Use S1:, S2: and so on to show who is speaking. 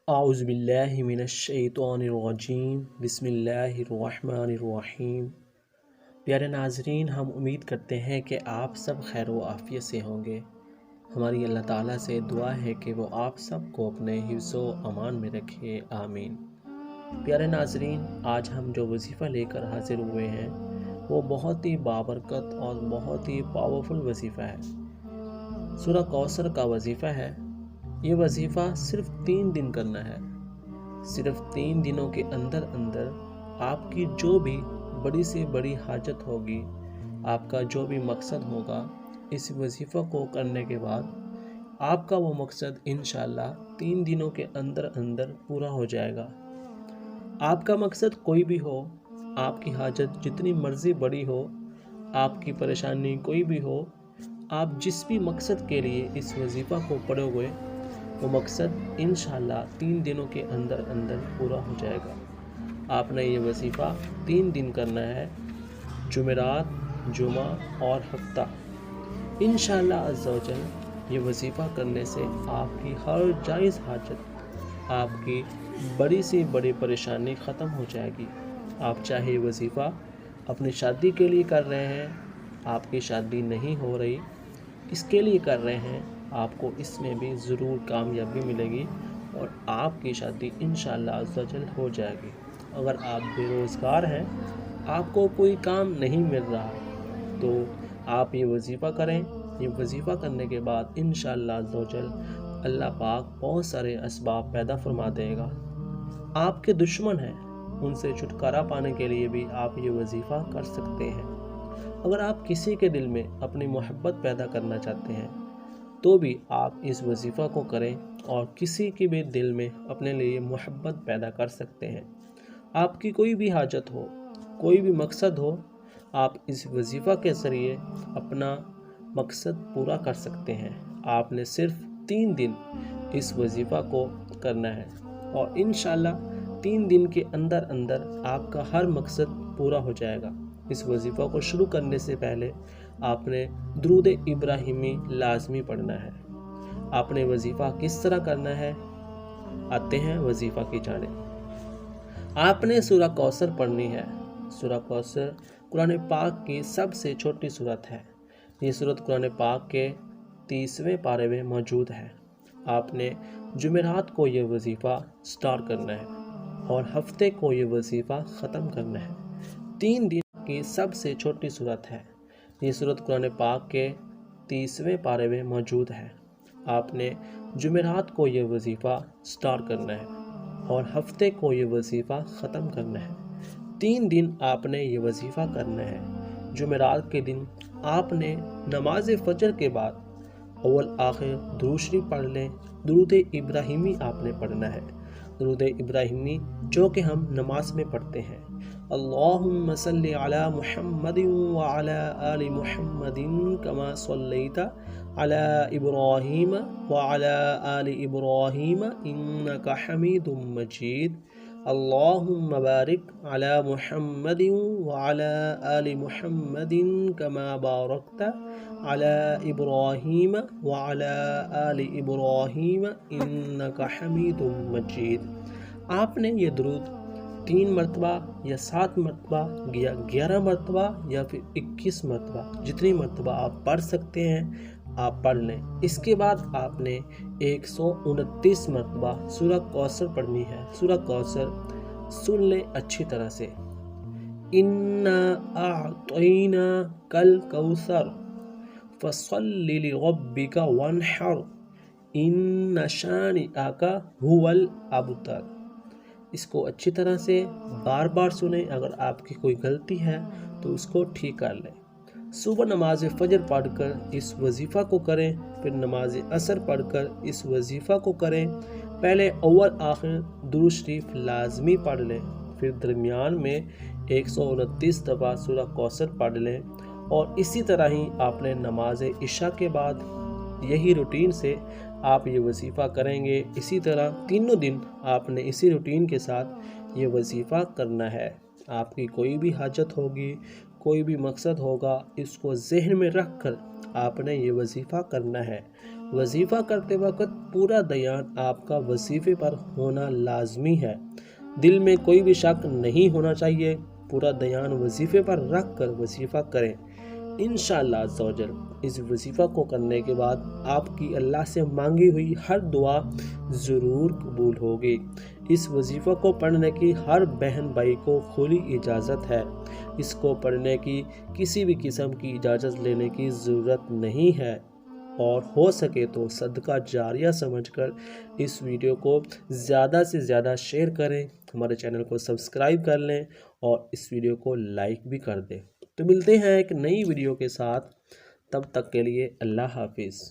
S1: اعوذ باللہ من الشیطان الرجیم بسم اللہ الرحمن الرحیم۔ پیارے ناظرین، ہم امید کرتے ہیں کہ آپ سب خیر و عافیت سے ہوں گے۔ ہماری اللہ تعالیٰ سے دعا ہے کہ وہ آپ سب کو اپنے حفظ و امان میں رکھے، آمین۔ پیارے ناظرین، آج ہم جو وظیفہ لے کر حاضر ہوئے ہیں وہ بہت ہی بابرکت اور بہت ہی پاورفل وظیفہ ہے۔ سورہ کوثر کا وظیفہ ہے۔ یہ وظیفہ صرف 3 دن کرنا ہے۔ صرف 3 دنوں کے اندر آپ کی جو بھی بڑی سے بڑی حاجت ہوگی، آپ کا جو بھی مقصد ہوگا، اس وظیفہ کو کرنے کے بعد آپ کا وہ مقصد انشاءاللہ 3 دنوں کے اندر پورا ہو جائے گا۔ آپ کا مقصد کوئی بھی ہو، آپ کی حاجت جتنی مرضی بڑی ہو، آپ کی پریشانی کوئی بھی ہو، آپ جس بھی مقصد کے لیے اس وظیفہ کو پڑھے ہوئے، وہ مقصد انشاءاللہ 3 دنوں کے اندر پورا ہو جائے گا۔ آپ نے یہ وظیفہ 3 دن کرنا ہے، جمعرات، جمعہ اور ہفتہ۔ انشاءاللہ عز و جل یہ وظیفہ کرنے سے آپ کی ہر جائز حاجت، آپ کی بڑی سے بڑی پریشانی ختم ہو جائے گی۔ آپ چاہے یہ وظیفہ اپنی شادی کے لیے کر رہے ہیں، آپ کی شادی نہیں ہو رہی، اس کے لیے کر رہے ہیں، آپ کو اس میں بھی ضرور کامیابی ملے گی اور آپ کی شادی انشاءاللہ عز و جل ہو جائے گی۔ اگر آپ بے روزگار ہیں، آپ کو کوئی کام نہیں مل رہا، تو آپ یہ وظیفہ کریں۔ یہ وظیفہ کرنے کے بعد انشاءاللہ عز و جل اللہ پاک بہت سارے اسباب پیدا فرما دے گا۔ آپ کے دشمن ہیں، ان سے چھٹکارا پانے کے لیے بھی آپ یہ وظیفہ کر سکتے ہیں۔ اگر آپ کسی کے دل میں اپنی محبت پیدا کرنا چاہتے ہیں تو بھی آپ اس وظیفہ کو کریں اور کسی کے بھی دل میں اپنے لیے محبت پیدا کر سکتے ہیں۔ آپ کی کوئی بھی حاجت ہو، کوئی بھی مقصد ہو، آپ اس وظیفہ کے ذریعے اپنا مقصد پورا کر سکتے ہیں۔ آپ نے صرف 3 دن اس وظیفہ کو کرنا ہے اور انشاءاللہ 3 دن کے اندر آپ کا ہر مقصد پورا ہو جائے گا۔ اس وظیفہ کو شروع کرنے سے پہلے آپ نے درود ابراہیمی لازمی پڑھنا ہے۔ آپ نے وظیفہ کس طرح کرنا ہے، آتے ہیں وظیفہ کی جانب۔ آپ نے سورہ کوثر پڑھنی ہے۔ سورہ کوثر قرآن پاک کی سب سے چھوٹی سورت ہے۔ یہ سورت قرآن پاک کے 30ویں پارے میں موجود ہے۔ آپ نے جمعرات کو یہ وظیفہ سٹارٹ کرنا ہے اور ہفتے کو یہ وظیفہ ختم کرنا ہے۔ 3 دن کی سب سے چھوٹی سورت ہے۔ یہ سورت قرآن پاک کے 30ویں پارے میں موجود ہے۔ آپ نے جمعرات کو یہ وظیفہ سٹارٹ کرنا ہے اور ہفتے کو یہ وظیفہ ختم کرنا ہے۔ 3 دن آپ نے یہ وظیفہ کرنا ہے۔ جمعرات کے دن آپ نے نماز فجر کے بعد اول آخر درود شریف پڑھ لیں۔ درود ابراہیمی آپ نے پڑھنا ہے۔ درود ابراہیمی جو کہ ہم نماز میں پڑھتے ہیں، اللہم صلی علی محمد وعلی آل محمد کما صلیت علی ابراہیم وعلی آل ابراہیم انک حمید مجید، اللہم بارک علی محمد وعلی آل محمد کما بارکت علی ابراہیم وعلی آل ابراہیم انک حمید مجید۔ آپ نے یہ درود 3 مرتبہ یا 7 مرتبہ یا 11 مرتبہ یا پھر 21 مرتبہ، جتنی مرتبہ آپ پڑھ سکتے ہیں آپ پڑھ لیں۔ اس کے بعد آپ نے 129 مرتبہ سورہ کوثر پڑھنی ہے۔ سورہ کوثر سن لیں اچھی طرح سے۔ اِنَّا أَعْطَيْنَاكَ الْكَوْثَرَ فَصَلِّ لِرَبِّكَ وَانْحَرْ إِنَّ شَانِئَكَ هُوَ الْأَبْتَرُ۔ اس کو اچھی طرح سے بار بار سنیں۔ اگر آپ کی کوئی غلطی ہے تو اس کو ٹھیک کر لیں۔ صبح نماز فجر پڑھ کر اس وظیفہ کو کریں، پھر نماز عصر پڑھ کر اس وظیفہ کو کریں۔ پہلے اول آخر درود شریف لازمی پڑھ لیں، پھر درمیان میں 129 دفعہ سورہ کوثر پڑھ لیں، اور اسی طرح ہی آپ نے نماز عشاء کے بعد یہی روٹین سے آپ یہ وظیفہ کریں گے۔ اسی طرح تینوں دن آپ نے اسی روٹین کے ساتھ یہ وظیفہ کرنا ہے۔ آپ کی کوئی بھی حاجت ہوگی، کوئی بھی مقصد ہوگا، اس کو ذہن میں رکھ کر آپ نے یہ وظیفہ کرنا ہے۔ وظیفہ کرتے وقت پورا دھیان آپ کا وظیفے پر ہونا لازمی ہے۔ دل میں کوئی بھی شک نہیں ہونا چاہیے، پورا دھیان وظیفے پر رکھ کر وظیفہ کریں۔ انشاءاللہ عز و جل اس وظیفہ کو کرنے کے بعد آپ کی اللہ سے مانگی ہوئی ہر دعا ضرور قبول ہوگی۔ اس وظیفہ کو پڑھنے کی ہر بہن بھائی کو کھلی اجازت ہے۔ اس کو پڑھنے کی کسی بھی قسم کی اجازت لینے کی ضرورت نہیں ہے، اور ہو سکے تو صدقہ جاریہ سمجھ کر اس ویڈیو کو زیادہ سے زیادہ شیئر کریں، ہمارے چینل کو سبسکرائب کر لیں اور اس ویڈیو کو لائک بھی کر دیں۔ تو ملتے ہیں ایک نئی ویڈیو کے ساتھ، تب تک کے لیے اللہ حافظ۔